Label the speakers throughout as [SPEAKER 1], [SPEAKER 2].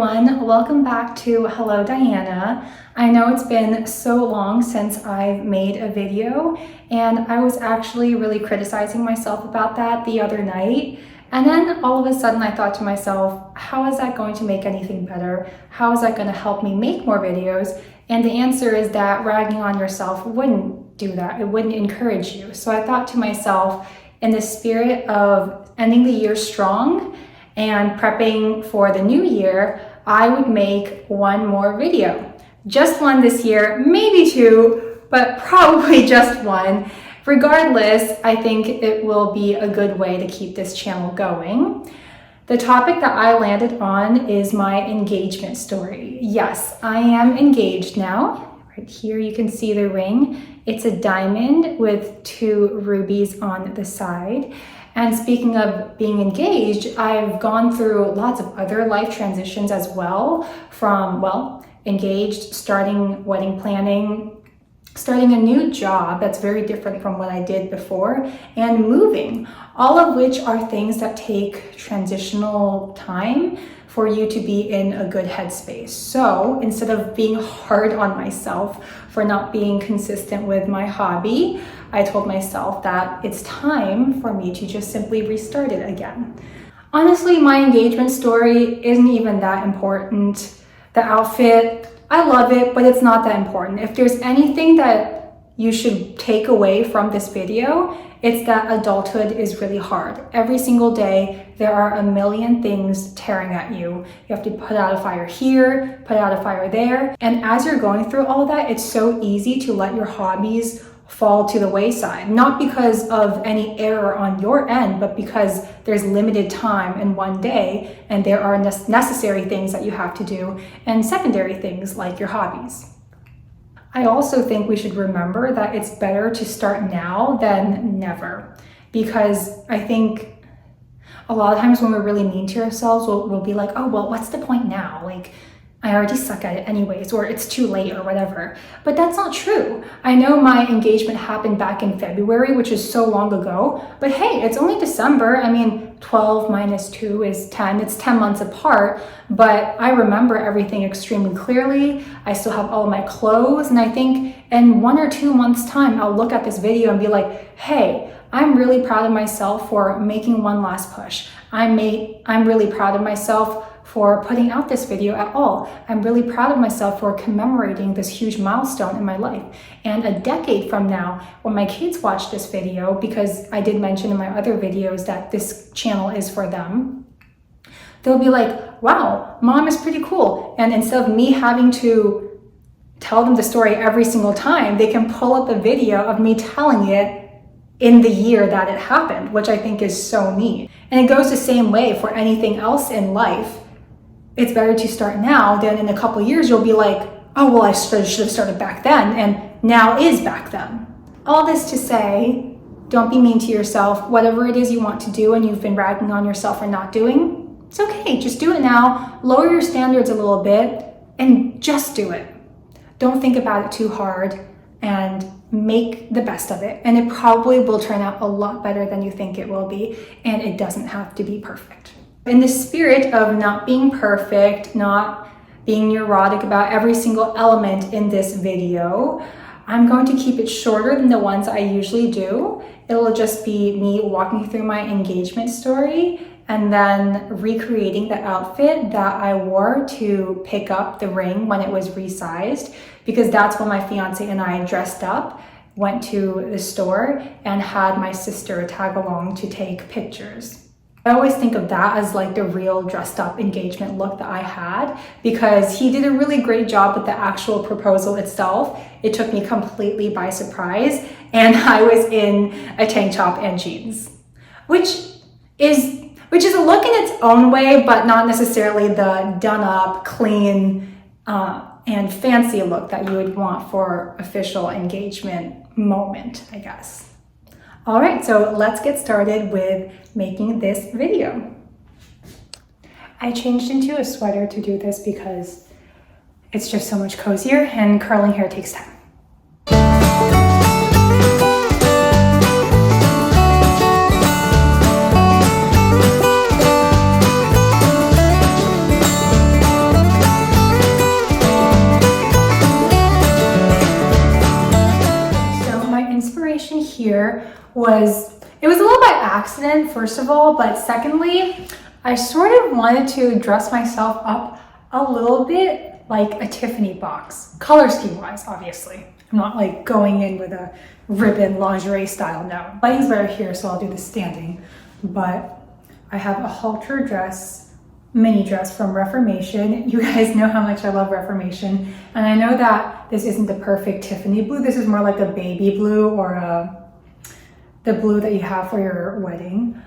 [SPEAKER 1] everyone, welcome back to Hello Diana. I know it's been so long since I've made a video, and I was actually really criticizing myself about that the other night. And then all of a sudden I thought to myself, how is that going to make anything better? How is that going to help me make more videos? And the answer is that ragging on yourself wouldn't do that. It wouldn't encourage you. So I thought to myself, in the spirit of ending the year strong and prepping for the new year, I would make one more video. Just one this year, maybe two, but probably just one. Regardless, I think it will be a good way to keep this channel going. The topic that I landed on is my engagement story. Yes, I am engaged now. Right here you can see the ring. It's a diamond with 2 rubies on the side. And speaking of being engaged, I've gone through lots of other life transitions as well, from, engaged, starting wedding planning, starting a new job that's very different from what I did before, and moving, all of which are things that take transitional time for you to be in a good headspace. So instead of being hard on myself for not being consistent with my hobby, I told myself that it's time for me to just simply restart it again. Honestly, my engagement story isn't even that important. The outfit, I love it, but it's not that important. If there's anything that you should take away from this video, it's that adulthood is really hard. Every single day, there are a million things tearing at you. You have to put out a fire here, put out a fire there. And as you're going through all that, it's so easy to let your hobbies fall to the wayside. Not because of any error on your end, but because there's limited time in one day and there are necessary things that you have to do and secondary things like your hobbies. I also think we should remember that it's better to start now than never, because I think a lot of times when we're really mean to ourselves, we'll be like, oh, well, what's the point now? Like, I already suck at it anyways, or it's too late or whatever. But that's not true. I know my engagement happened back in February, which is so long ago, but hey, it's only December. I mean, 12 minus 2 is 10. It's 10 months apart, but I remember everything extremely clearly. I still have all of my clothes, and I think in 1 or 2 months' time, I'll look at this video and be like, hey, I'm really proud of myself for making one last push. I'm really proud of myself for putting out this video at all. I'm really proud of myself for commemorating this huge milestone in my life. And a decade from now, when my kids watch this video, because I did mention in my other videos that this channel is for them, they'll be like, wow, mom is pretty cool. And instead of me having to tell them the story every single time, they can pull up a video of me telling it in the year that it happened, which I think is so neat. And it goes the same way for anything else in life. It's better to start now than in a couple years you'll be like, oh, well, I should have started back then, and now is back then. All this to say, don't be mean to yourself. Whatever it is you want to do and you've been ragging on yourself for not doing, it's okay, just do it now. Lower your standards a little bit and just do it. Don't think about it too hard and make the best of it. And it probably will turn out a lot better than you think it will be, and it doesn't have to be perfect. In the spirit of not being perfect, not being neurotic about every single element in this video, I'm going to keep it shorter than the ones I usually do. It'll just be me walking through my engagement story and then recreating the outfit that I wore to pick up the ring when it was resized, because that's when my fiance and I dressed up, went to the store, and had my sister tag along to take pictures. I always think of that as like the real dressed up engagement look that I had, because he did a really great job with the actual proposal itself. It took me completely by surprise, and I was in a tank top and jeans, which is a look in its own way, but not necessarily the done up, clean, and fancy look that you would want for official engagement moment, I guess. All right, so let's get started with making this video. I changed into a sweater to do this because it's just so much cozier, and curling hair takes time. here was, it was a little by accident, first of all, but secondly, I sort of wanted to dress myself up a little bit like a Tiffany box, color scheme wise, obviously. I'm not like going in with a ribbon lingerie style, no. Lighting's better here, so I'll do the standing. But I have a halter dress, mini dress from Reformation. You guys know how much I love Reformation. And I know that this isn't the perfect Tiffany blue. This is more like a baby blue or the blue that you have for your wedding.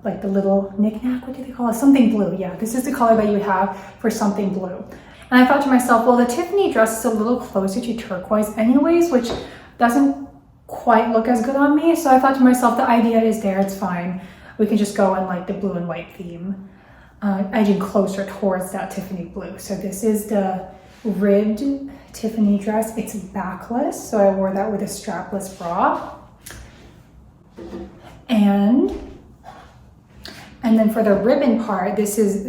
[SPEAKER 1] Like the little knick-knack, what do they call it? Something blue, yeah. This is the color that you would have for something blue. And I thought to myself, well, the Tiffany dress is a little closer to turquoise anyways, which doesn't quite look as good on me. So I thought to myself, the idea is there, it's fine. We can just go in like the blue and white theme. Edging closer towards that Tiffany blue. So this is the ribbed Tiffany dress. It's backless, so I wore that with a strapless bra. And then for the ribbon part, this is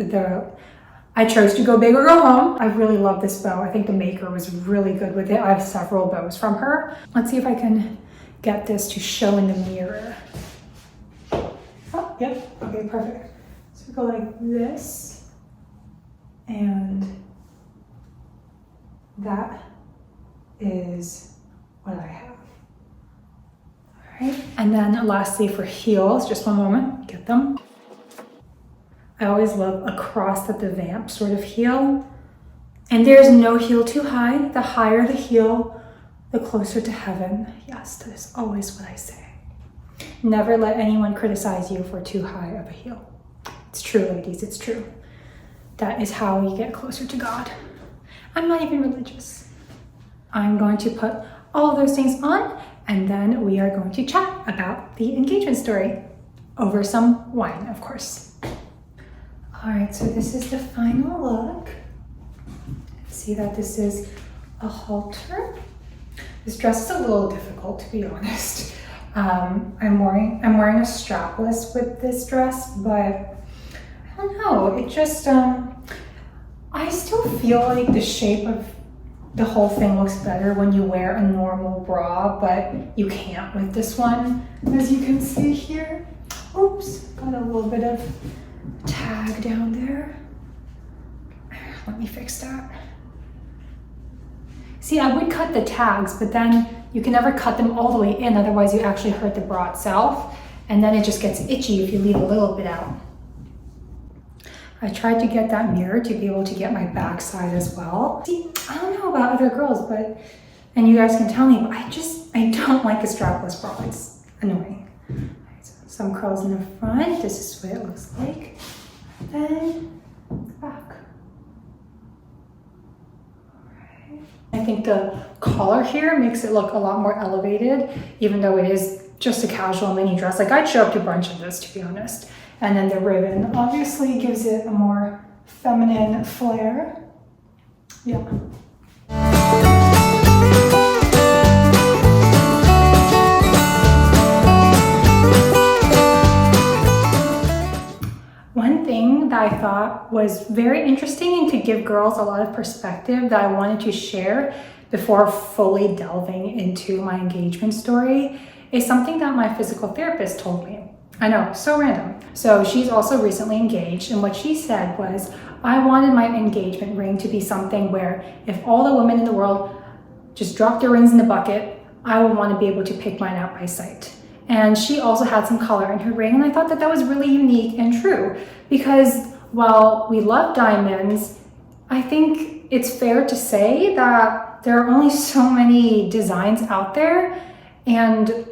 [SPEAKER 1] I chose to go big or go home. I really love this bow. I think the maker was really good with it. I have several bows from her. Let's see if I can get this to show in the mirror. Oh, yep, okay, perfect. So we go like this, and that is what I have. All right, and then lastly for heels, just one moment, get them. I always love a cross at the vamp sort of heel. And there's no heel too high. The higher the heel, the closer to heaven. Yes, that is always what I say. Never let anyone criticize you for too high of a heel. It's true, ladies, it's true. That is how you get closer to God. I'm not even religious. I'm going to put all of those things on, and then we are going to chat about the engagement story over some wine, of course. All right, so this is the final look. See that this is a halter. This dress is a little difficult, to be honest. I'm wearing a strapless with this dress, but I don't know. It just I still feel like the shape of the whole thing looks better when you wear a normal bra, but you can't with this one, as you can see here. Oops, got a little bit of tag down there. Let me fix that. See, I would cut the tags, but then you can never cut them all the way in, otherwise you actually hurt the bra itself, and then it just gets itchy if you leave a little bit out. I tried to get that mirror to be able to get my backside as well. See, I don't know about other girls, but, and you guys can tell me, but I don't like a strapless bra. It's annoying. Some curls in the front. This is what it looks like. And then the back. Alright. I think the collar here makes it look a lot more elevated, even though it is just a casual mini dress. Like, I'd show up to brunch in this, to be honest. And then the ribbon obviously gives it a more feminine flair. Yeah. One thing that I thought was very interesting and to give girls a lot of perspective that I wanted to share before fully delving into my engagement story is something that my physical therapist told me. I know, so random. So she's also recently engaged, and what she said was, I wanted my engagement ring to be something where if all the women in the world just dropped their rings in the bucket, I would want to be able to pick mine out by sight. And she also had some color in her ring, and I thought that that was really unique and true, because while we love diamonds, I think it's fair to say that there are only so many designs out there, and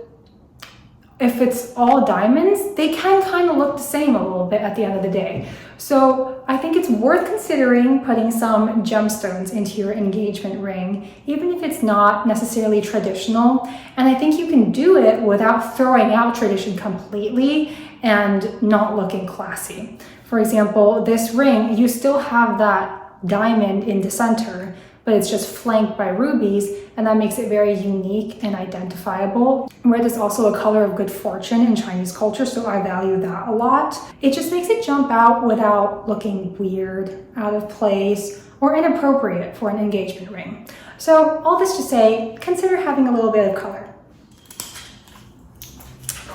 [SPEAKER 1] if it's all diamonds, they can kind of look the same a little bit at the end of the day. So I think it's worth considering putting some gemstones into your engagement ring, even if it's not necessarily traditional. And I think you can do it without throwing out tradition completely and not looking classy. For example, this ring, you still have that diamond in the center, but it's just flanked by rubies, and that makes it very unique and identifiable. Red is also a color of good fortune in Chinese culture, so I value that a lot. It just makes it jump out without looking weird, out of place, or inappropriate for an engagement ring. So all this to say, consider having a little bit of color.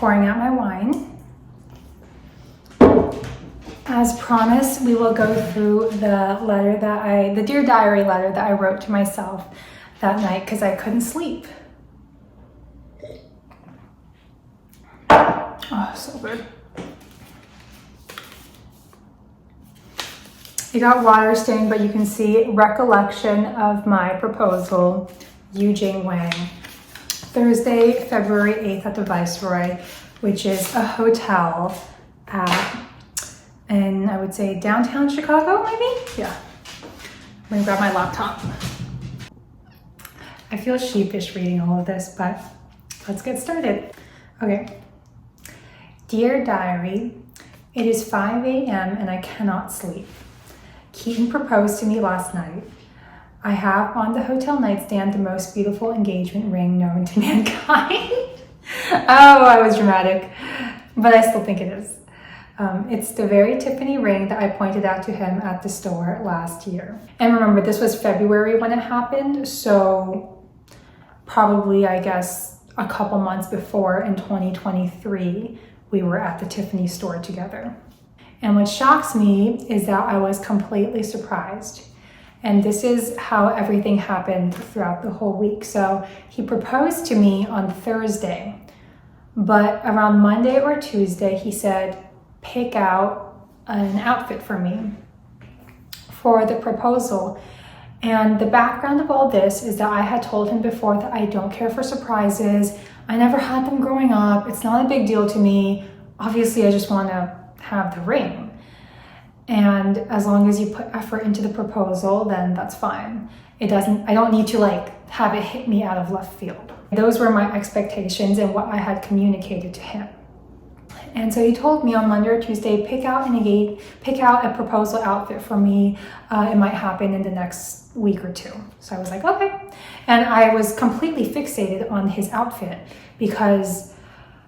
[SPEAKER 1] pouring out my wine. As promised, we will go through the Dear Diary letter that I wrote to myself that night because I couldn't sleep. Oh, so good. It got water stained, but you can see recollection of my proposal, Yujing Wang. Thursday, February 8th at the Viceroy, which is a hotel in, I would say, downtown Chicago, maybe? Yeah. I'm gonna grab my laptop. I feel sheepish reading all of this, but let's get started. Okay. Dear Diary, it is 5 a.m. and I cannot sleep. Keaton proposed to me last night. I have on the hotel nightstand the most beautiful engagement ring known to mankind. Oh, I was dramatic, but I still think it is. It's the very Tiffany ring that I pointed out to him at the store last year. And remember, this was February when it happened, so probably, I guess, a couple months before in 2023, we were at the Tiffany store together. And what shocks me is that I was completely surprised. And this is how everything happened throughout the whole week. So he proposed to me on Thursday, but around Monday or Tuesday, he said, pick out an outfit for me for the proposal. And the background of all this is that I had told him before that I don't care for surprises. I never had them growing up. It's not a big deal to me. Obviously, I just want to have the ring. And as long as you put effort into the proposal, then that's fine. I don't need to like have it hit me out of left field. Those were my expectations and what I had communicated to him. And so he told me on Monday or Tuesday, pick out a proposal outfit for me. It might happen in the next week or two. So I was like, okay. And I was completely fixated on his outfit because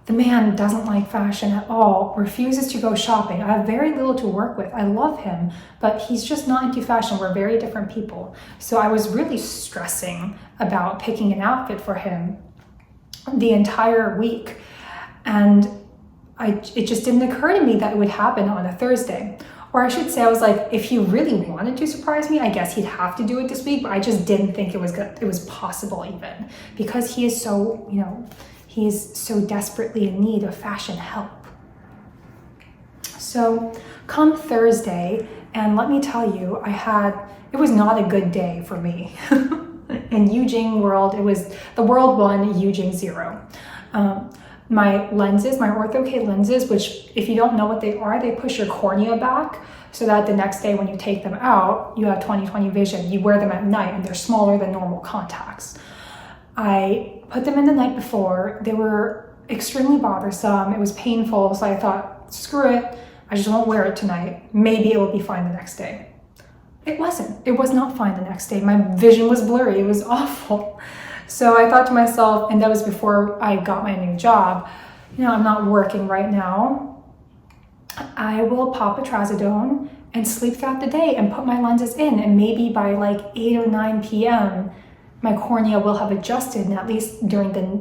[SPEAKER 1] the man doesn't like fashion at all, refuses to go shopping. I have very little to work with. I love him, but he's just not into fashion. We're very different people. So I was really stressing about picking an outfit for him the entire week. And it just didn't occur to me that it would happen on a Thursday. Or I should say, I was like, if he really wanted to surprise me, I guess he'd have to do it this week, but I just didn't think it was possible even, because he is so, he is so desperately in need of fashion help. So come Thursday, and let me tell you, it was not a good day for me. In Yujing world, it was the world 1, Yujing 0. My lenses, my Ortho-K lenses, which if you don't know what they are, they push your cornea back so that the next day when you take them out, you have 20/20 vision. You wear them at night and they're smaller than normal contacts. I put them in the night before. They were extremely bothersome. It was painful, so I thought, screw it. I just won't wear it tonight. Maybe it will be fine the next day. It wasn't. It was not fine the next day. My vision was blurry. It was awful. So I thought to myself, and that was before I got my new job, I'm not working right now. I will pop a trazodone and sleep throughout the day and put my lenses in. And maybe by like 8 or 9 p.m., my cornea will have adjusted, and at least during the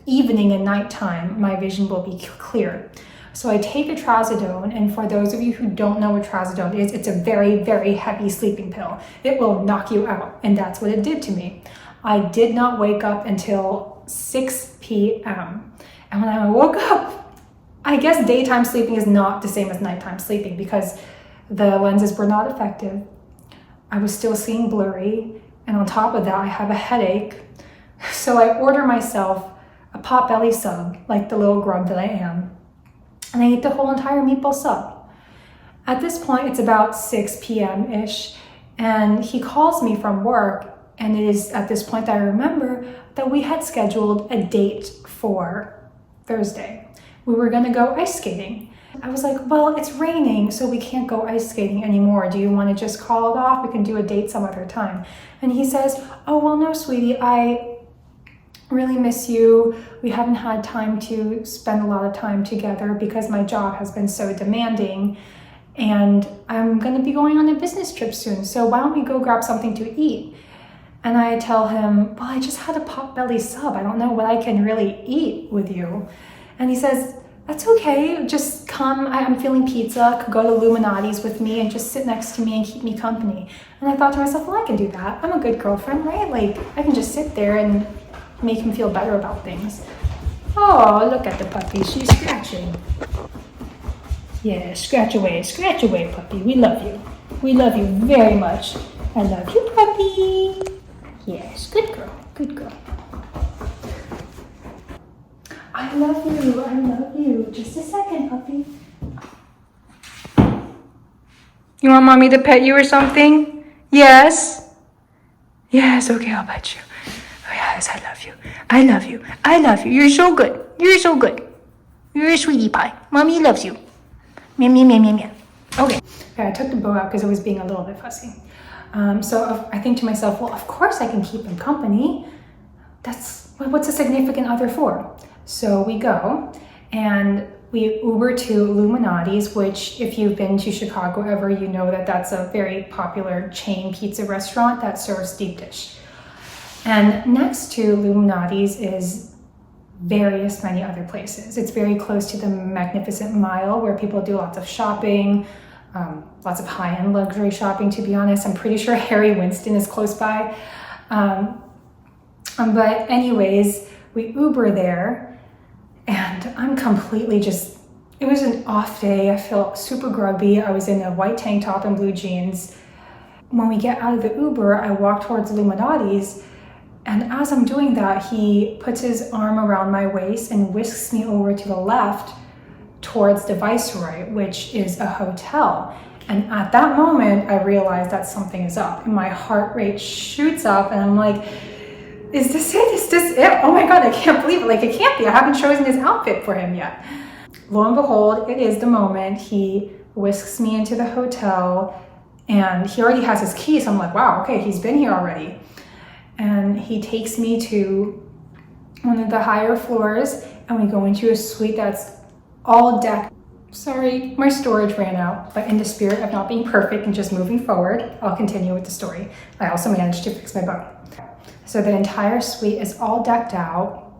[SPEAKER 1] evening and nighttime, my vision will be clear. So I take a trazodone, and for those of you who don't know what trazodone is, it's a very, very heavy sleeping pill. It will knock you out, and that's what it did to me. I did not wake up until 6 p.m. And when I woke up, I guess daytime sleeping is not the same as nighttime sleeping because the lenses were not effective. I was still seeing blurry. And on top of that, I have a headache. So I order myself a Potbelly sub, like the little grub that I am. And I eat the whole entire meatball sub. At this point, it's about 6 p.m.-ish. And he calls me from work. And it is at this point that I remember that we had scheduled a date for Thursday. We were gonna go ice skating. I was like, well, it's raining, so we can't go ice skating anymore. Do you wanna just call it off? We can do a date some other time. And he says, oh, well, no, sweetie, I really miss you. We haven't had time to spend a lot of time together because my job has been so demanding. And I'm gonna be going on a business trip soon. So why don't we go grab something to eat? And I tell him, well, I just had a Potbelly sub. I don't know what I can really eat with you. And he says, that's okay, just come, I'm feeling pizza, could go to Illuminati's with me and just sit next to me and keep me company. And I thought to myself, well, I can do that. I'm a good girlfriend, right? Like, I can just sit there and make him feel better about things. Oh, look at the puppy, she's scratching. Yeah, scratch away, puppy. We love you. We love you very much. I love you, puppy. Yes, good girl, good girl. I love you, I love you. Just a second, puppy. You want mommy to pet you or something? Yes? Yes, okay, I'll pet you. Oh, yes, I love you. I love you. I love you. You're so good. You're so good. You're a sweetie pie. Mommy loves you. Meow, meow, meow, meow, meow. Okay, I took the bow out because it was being a little bit fussy. So I think to myself, well, of course I can keep him company. What's a significant other for? So we go and we Uber to Illuminati's, which if you've been to Chicago ever, you know that that's a very popular chain pizza restaurant that serves deep dish. And next to Illuminati's is various many other places. It's very close to the Magnificent Mile where people do lots of shopping, lots of high-end luxury shopping, to be honest. I'm pretty sure Harry Winston is close by. But anyways, we Uber there and I'm completely it was an off day. I felt super grubby. I was in a white tank top and blue jeans. When we get out of the Uber, I walk towards Illuminati's, and as I'm doing that, he puts his arm around my waist and whisks me over to the left towards the Viceroy, which is a hotel. And at that moment, I realized that something is up and my heart rate shoots up and I'm like, is this it? Is this it? Oh my God, I can't believe it. Like, it can't be. I haven't chosen his outfit for him yet. Lo and behold, it is the moment. He whisks me into the hotel and he already has his key. So I'm like, wow, okay, he's been here already. And he takes me to one of the higher floors and we go into a suite that's all decked. Sorry, my storage ran out, but in the spirit of not being perfect and just moving forward, I'll continue with the story. I also managed to fix my bow. So the entire suite is all decked out.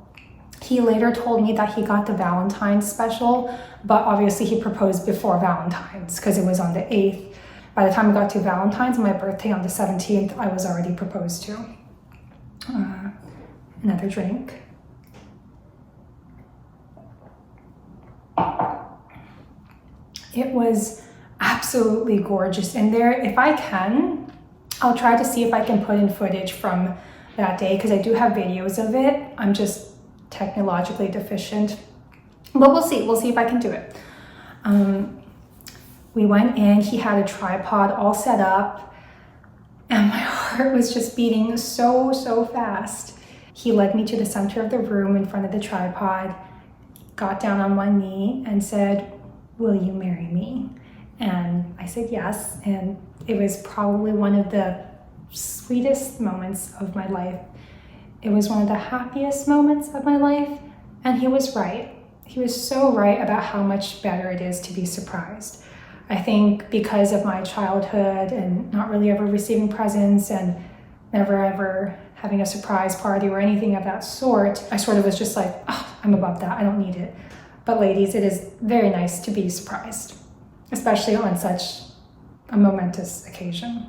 [SPEAKER 1] He later told me that he got the Valentine's special, but obviously he proposed before Valentine's because it was on the 8th. By the time we got to Valentine's, my birthday on the 17th, I was already proposed to. Another drink. It was absolutely gorgeous in there. If I can, I'll try to see if I can put in footage from that day because I do have videos of it. I'm just technologically deficient, but we'll see. We'll see if I can do it. We went in, he had a tripod all set up and my heart was just beating so, so fast. He led me to the center of the room in front of the tripod, got down on one knee and said, "Will you marry me?" And I said yes, and it was probably one of the sweetest moments of my life. It was one of the happiest moments of my life, and he was right. He was so right about how much better it is to be surprised. I think because of my childhood and not really ever receiving presents and never ever having a surprise party or anything of that sort, I sort of was just like, oh, I'm above that, I don't need it. But ladies, it is very nice to be surprised, especially on such a momentous occasion.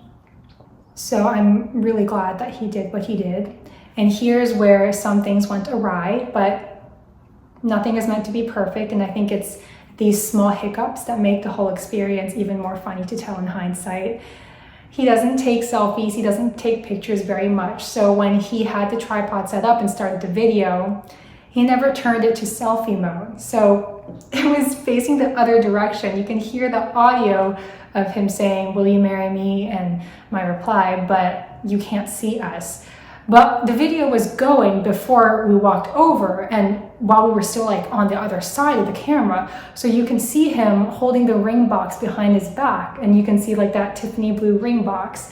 [SPEAKER 1] So I'm really glad that he did what he did. And here's where some things went awry, but nothing is meant to be perfect. And I think it's these small hiccups that make the whole experience even more funny to tell in hindsight. He doesn't take selfies, he doesn't take pictures very much. So when he had the tripod set up and started the video, he never turned it to selfie mode. So it was facing the other direction. You can hear the audio of him saying, "Will you marry me?" and my reply, but you can't see us. But the video was going before we walked over and while we were still like on the other side of the camera. So you can see him holding the ring box behind his back and you can see like that Tiffany blue ring box.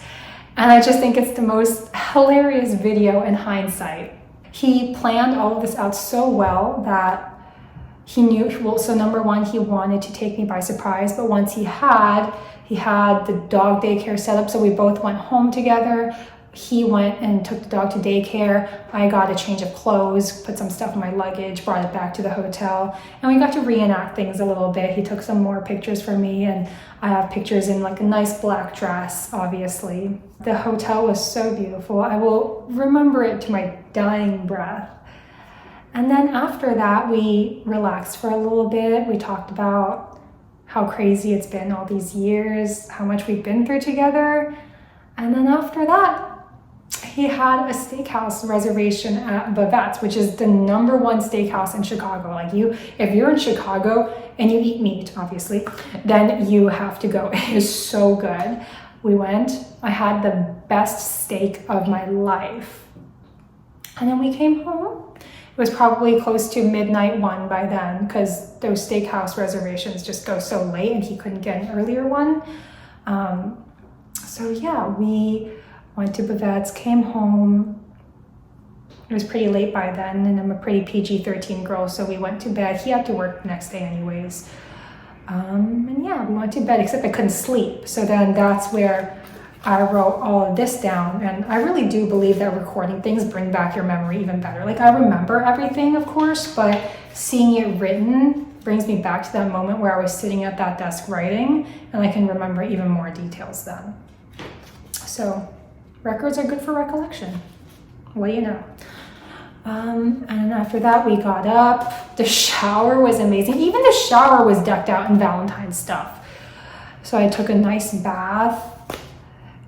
[SPEAKER 1] And I just think it's the most hilarious video in hindsight. He planned all of this out so well that he knew, well, so number one, he wanted to take me by surprise, but once he had the dog daycare set up, so we both went home together. he went and took the dog to daycare. I got a change of clothes, put some stuff in my luggage, brought it back to the hotel, and we got to reenact things a little bit. He took some more pictures for me, and I have pictures in like a nice black dress, obviously. The hotel was so beautiful. I will remember it to my dying breath. And then after that, we relaxed for a little bit. We talked about how crazy it's been all these years, how much we've been through together. And then after that, he had a steakhouse reservation at Bavette's, which is the #1 steakhouse in Chicago. Like if you're in Chicago and you eat meat, obviously, then you have to go. It is so good. We went, I had the best steak of my life. And then we came home. It was probably close to midnight 1 by then, because those steakhouse reservations just go so late and he couldn't get an earlier one. So yeah, we went to Bavette's, came home. It was pretty late by then, and I'm a pretty PG-13 girl, so we went to bed. He had to work the next day anyways. And yeah, we went to bed, except I couldn't sleep. So then that's where I wrote all of this down, and I really do believe that recording things bring back your memory even better. Like, I remember everything, of course, but seeing it written brings me back to that moment where I was sitting at that desk writing, and I can remember even more details then. So records are good for recollection. What do you know? And after that, we got up. The shower was amazing. Even the shower was decked out in Valentine's stuff. So I took a nice bath,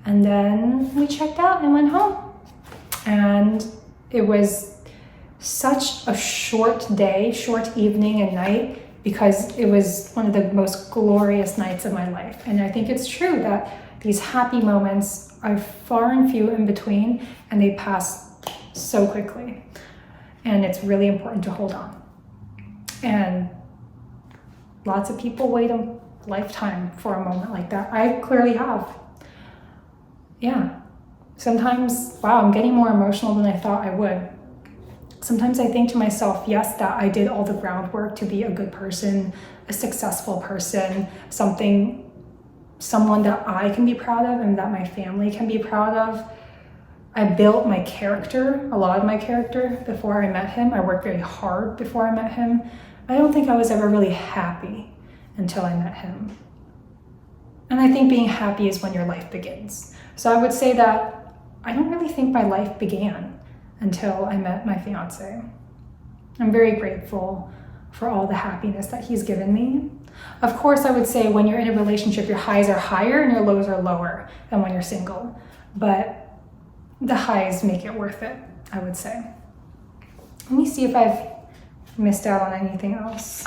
[SPEAKER 1] and then we checked out and went home. And it was such a short day, short evening and night, because it was one of the most glorious nights of my life. And I think it's true that these happy moments are far and few in between, and they pass so quickly. And it's really important to hold on. And lots of people wait a lifetime for a moment like that. I clearly have. Yeah. Sometimes, wow, I'm getting more emotional than I thought I would. Sometimes I think to myself, yes, that I did all the groundwork to be a good person, a successful person, someone that I can be proud of and that my family can be proud of. I built my character, a lot of my character, before I met him. I worked very hard before I met him. I don't think I was ever really happy until I met him. And I think being happy is when your life begins. So I would say that I don't really think my life began until I met my fiance. I'm very grateful for all the happiness that he's given me. Of course, I would say when you're in a relationship, your highs are higher and your lows are lower than when you're single. But the highs make it worth it, I would say. Let me see if I've missed out on anything else.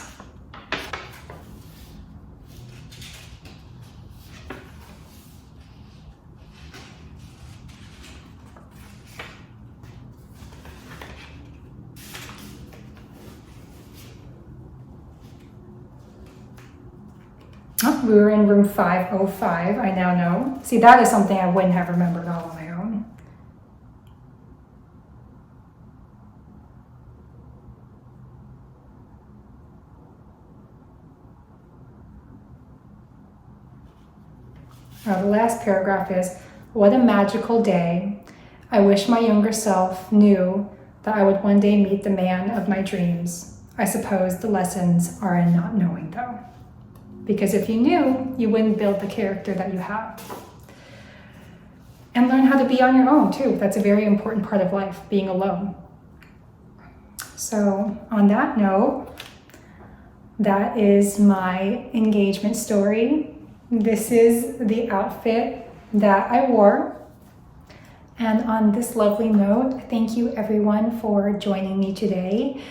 [SPEAKER 1] Oh, we were in room 505, I now know. See, that is something I wouldn't have remembered all on my own. The last paragraph is, what a magical day. I wish my younger self knew that I would one day meet the man of my dreams. I suppose the lessons are in not knowing, though. Because if you knew, you wouldn't build the character that you have. And learn how to be on your own, too. That's a very important part of life, being alone. So on that note, that is my engagement story. This is the outfit that I wore. And on this lovely note, thank you everyone for joining me today.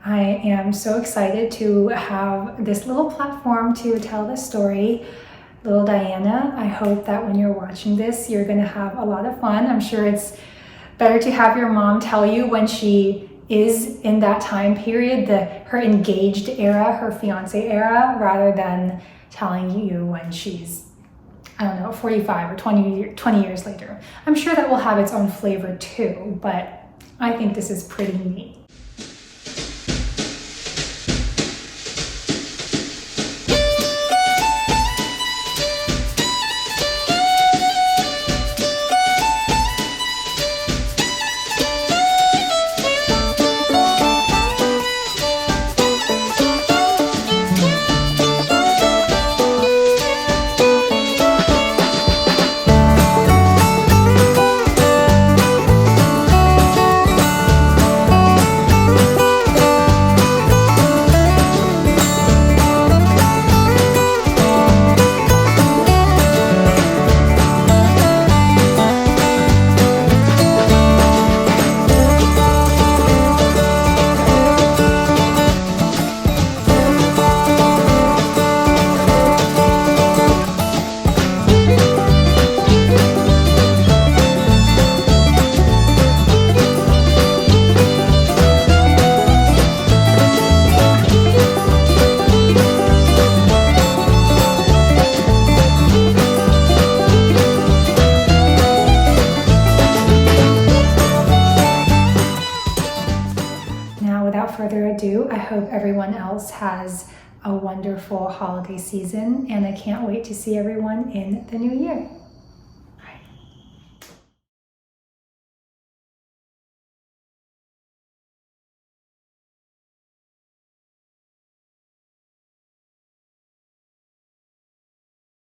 [SPEAKER 1] I am so excited to have this little platform to tell this story. Little Diana, I hope that when you're watching this, you're going to have a lot of fun. I'm sure it's better to have your mom tell you when she is in that time period, her engaged era, her fiance era, rather than telling you when she's, I don't know, 45 or 20 years later. I'm sure that will have its own flavor too, but I think this is pretty neat. further ado, I hope everyone else has a wonderful holiday season, and I can't wait to see everyone in the new year.